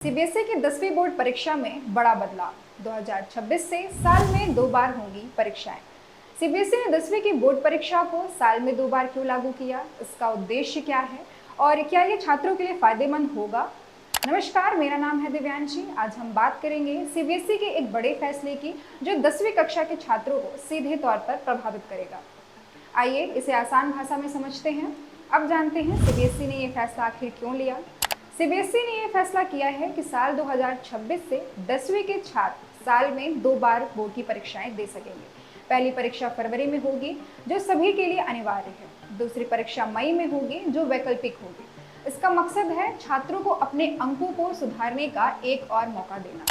CBSE की 10वीं board परीक्षा में बड़ा बदलाव। 2026 से साल में 2 बार होंगी परीक्षाएं। सीबीएसई ने 10वीं की बोर्ड परीक्षा को साल में 2 बार क्यों लागू किया, इसका उद्देश्य क्या है और क्या ये छात्रों के लिए फायदेमंद होगा? नमस्कार, मेरा नाम है दिव्यांशी। आज हम बात करेंगे सीबीएसई के एक बड़े फैसले की जो 10वीं कक्षा के छात्रों को सीधे तौर पर प्रभावित करेगा। आइए इसे आसान भाषा में समझते हैं। अब जानते हैं सीबीएसई ने ये फैसला आखिर क्यों लिया। सीबीएसई ने यह फैसला किया है कि साल 2026 से 10वीं के छात्र साल में 2 बार बोर्ड की परीक्षाएं दे सकेंगे। पहली परीक्षा फरवरी में होगी जो सभी के लिए अनिवार्य है। दूसरी परीक्षा मई में होगी जो वैकल्पिक होगी। इसका मकसद है छात्रों को अपने अंकों को सुधारने का एक और मौका देना।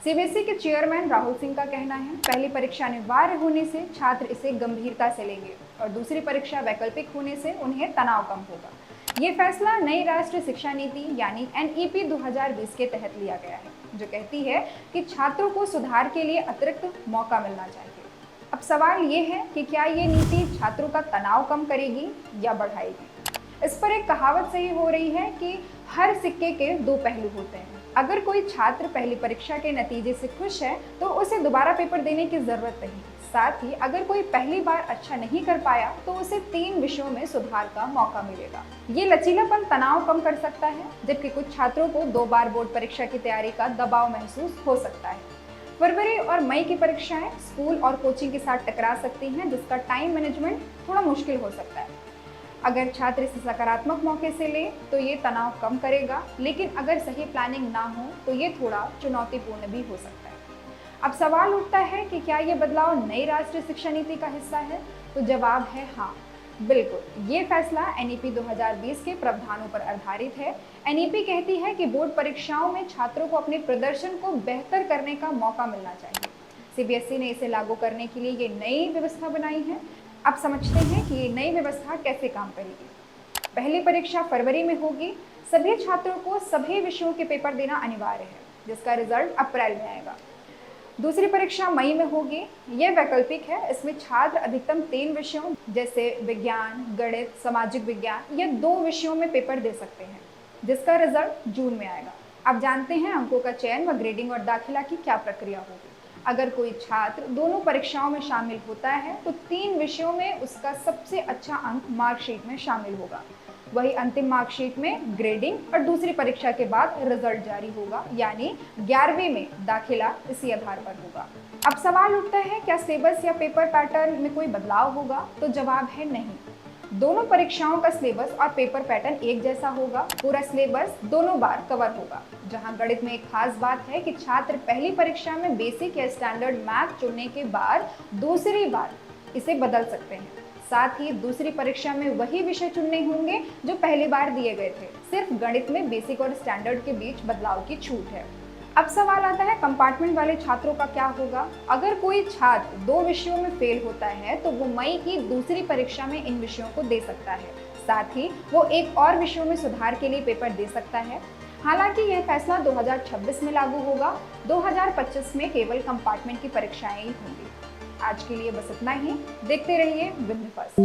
सीबीएसई के चेयरमैन राहुल सिंह का कहना है, पहली परीक्षा अनिवार्य होने से छात्र इसे गंभीरता से लेंगे और दूसरी परीक्षा वैकल्पिक होने से उन्हें तनाव कम होगा। ये फैसला नई राष्ट्रीय शिक्षा नीति यानी एनईपी 2020 के तहत लिया गया है, जो कहती है कि छात्रों को सुधार के लिए अतिरिक्त मौका मिलना चाहिए। अब सवाल ये है कि क्या ये नीति छात्रों का तनाव कम करेगी या बढ़ाएगी? इस पर एक कहावत सही हो रही है कि हर सिक्के के 2 पहलू होते हैं। अगर कोई छात्र पहली परीक्षा के नतीजे से खुश है तो उसे दोबारा पेपर देने की जरूरत नहीं। साथ ही अगर कोई पहली बार अच्छा नहीं कर पाया तो उसे 3 विषयों में सुधार का मौका मिलेगा। ये लचीलापन तनाव कम कर सकता है, जबकि कुछ छात्रों को 2 बार बोर्ड परीक्षा की तैयारी का दबाव महसूस हो सकता है। फरवरी और मई की परीक्षाएं स्कूल और कोचिंग के साथ टकरा सकती हैं, जिसका टाइम मैनेजमेंट थोड़ा मुश्किल हो सकता है। अगर छात्र इसे सकारात्मक मौके से ले तो ये तनाव कम करेगा, लेकिन अगर सही प्लानिंग ना हो तो ये थोड़ा चुनौतीपूर्ण भी हो सकता है। अब सवाल उठता है कि क्या ये बदलाव नई राष्ट्रीय शिक्षा नीति का हिस्सा है? तो जवाब है हाँ, बिल्कुल। ये फैसला एनईपी 2020 के प्रावधानों पर आधारित है। एनईपी कहती है कि बोर्ड परीक्षाओं में छात्रों को अपने प्रदर्शन को बेहतर करने का मौका मिलना चाहिए। सीबीएसई ने इसे लागू करने के लिए ये नई व्यवस्था बनाई है। अब समझते हैं कि ये नई व्यवस्था कैसे काम करेगी। पहली परीक्षा फरवरी में होगी। सभी छात्रों को सभी विषयों के पेपर देना अनिवार्य है, जिसका रिजल्ट अप्रैल में आएगा। दूसरी परीक्षा मई में होगी। यह वैकल्पिक है। इसमें छात्र अधिकतम 3 विषयों जैसे विज्ञान, गणित, सामाजिक विज्ञान या 2 विषयों में पेपर दे सकते हैं, जिसका रिजल्ट जून में आएगा। अब जानते हैं अंकों का चयन व ग्रेडिंग और दाखिला की क्या प्रक्रिया होगी। अगर कोई छात्र दोनों परीक्षाओं में शामिल होता है तो 3 विषयों में उसका सबसे अच्छा अंक मार्कशीट में शामिल होगा। वही अंतिम मार्कशीट में ग्रेडिंग और दूसरी परीक्षा के बाद रिजल्ट जारी होगा, यानी 11वीं में दाखिला इसी आधार पर होगा। अब सवाल उठता है, क्या सिलेबस या पेपर पैटर्न में कोई बदलाव होगा? तो जवाब है नहीं। दोनों परीक्षाओं का सिलेबस और पेपर पैटर्न एक जैसा होगा। पूरा सिलेबस दोनों बार कवर होगा। जहां गणित में एक खास बात है कि छात्र पहली परीक्षा में बेसिक या स्टैंडर्ड मैथ चुनने के बाद दूसरी बार इसे बदल सकते हैं। साथ ही दूसरी परीक्षा में वही विषय चुनने होंगे जो पहली बार दिए गए थे। सिर्फ गणित में बेसिक और स्टैंडर्ड के बीच बदलाव की छूट है। अब सवाल आता है, कंपार्टमेंट वाले छात्रों का क्या होगा? अगर कोई छात्र 2 विषयों में फेल होता है तो वो मई की दूसरी परीक्षा में इन विषयों को दे सकता है। साथ ही वो एक और विषयों में सुधार के लिए पेपर दे सकता है। हालांकि यह फैसला 2026 में लागू होगा। 2025 में केवल कंपार्टमेंट की परीक्षाएं ही होंगी। आज के लिए बस इतना ही। देखते रहिए विंध्य फर्स्ट।